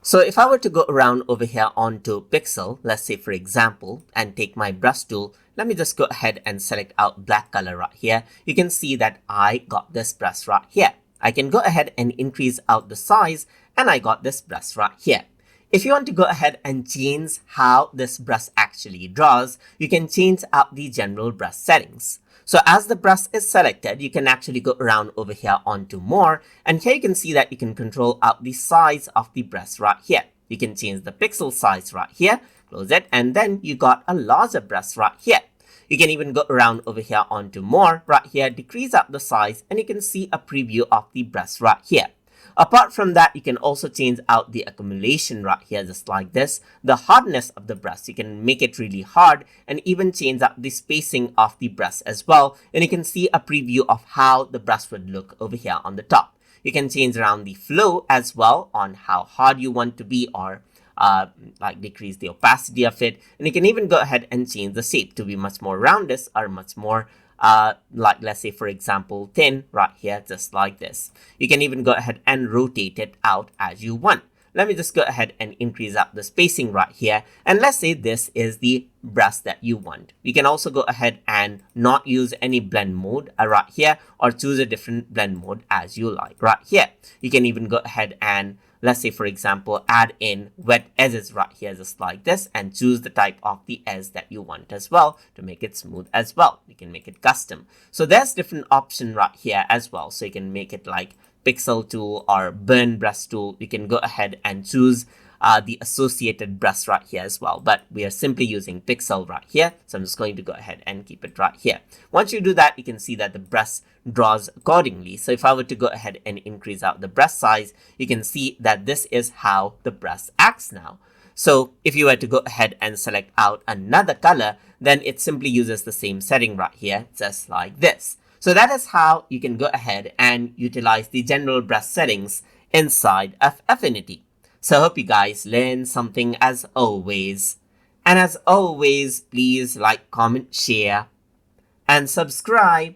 So if I were to go around over here onto Pixel, let's say for example, and take my brush tool, let me just go ahead and select out black color right here. You can see that I got this brush right here. I can go ahead and increase out the size, and I got this brush right here. If you want to go ahead and change how this brush actually draws, you can change out the general brush settings. So as the brush is selected, you can actually go around over here onto more, and here you can see that you can control out the size of the brush right here. You can change the pixel size right here, close it, and then you got a larger brush right here. You can even go around over here onto more right here, decrease out the size, and you can see a preview of the brush right here. Apart from that, you can also change out the accumulation right here, just like this. The hardness of the brush, you can make it really hard, and even change out the spacing of the brush as well. And you can see a preview of how the brush would look over here on the top. You can change around the flow as well on how hard you want to be, or like decrease the opacity of it. And you can even go ahead and change the shape to be much more rounded, or much more like, let's say for example 10 right here, just like this. You can even go ahead and rotate it out as you want. Let me just go ahead and increase up the spacing right here, and let's say this is the brush that you want. You can also go ahead and not use any blend mode right here, or choose a different blend mode as you like right here. You can even go ahead and, let's say for example, add in wet edges right here, just like this, and choose the type of the edge that you want as well to make it smooth as well. You can make it custom. So there's different option right here as well. So you can make it like pixel tool or burn brush tool. You can go ahead and choose the associated brush right here as well, but we are simply using pixel right here, so I'm just going to go ahead and keep it right here. Once you do that, you can see that the brush draws accordingly. So if I were to go ahead and increase out the brush size, you can see that this is how the brush acts now. So if you were to go ahead and select out another color, then it simply uses the same setting right here, just like this. So that is how you can go ahead and utilize the general brush settings inside of Affinity. So I hope you guys learned something as always. And as always, please like, comment, share, and subscribe.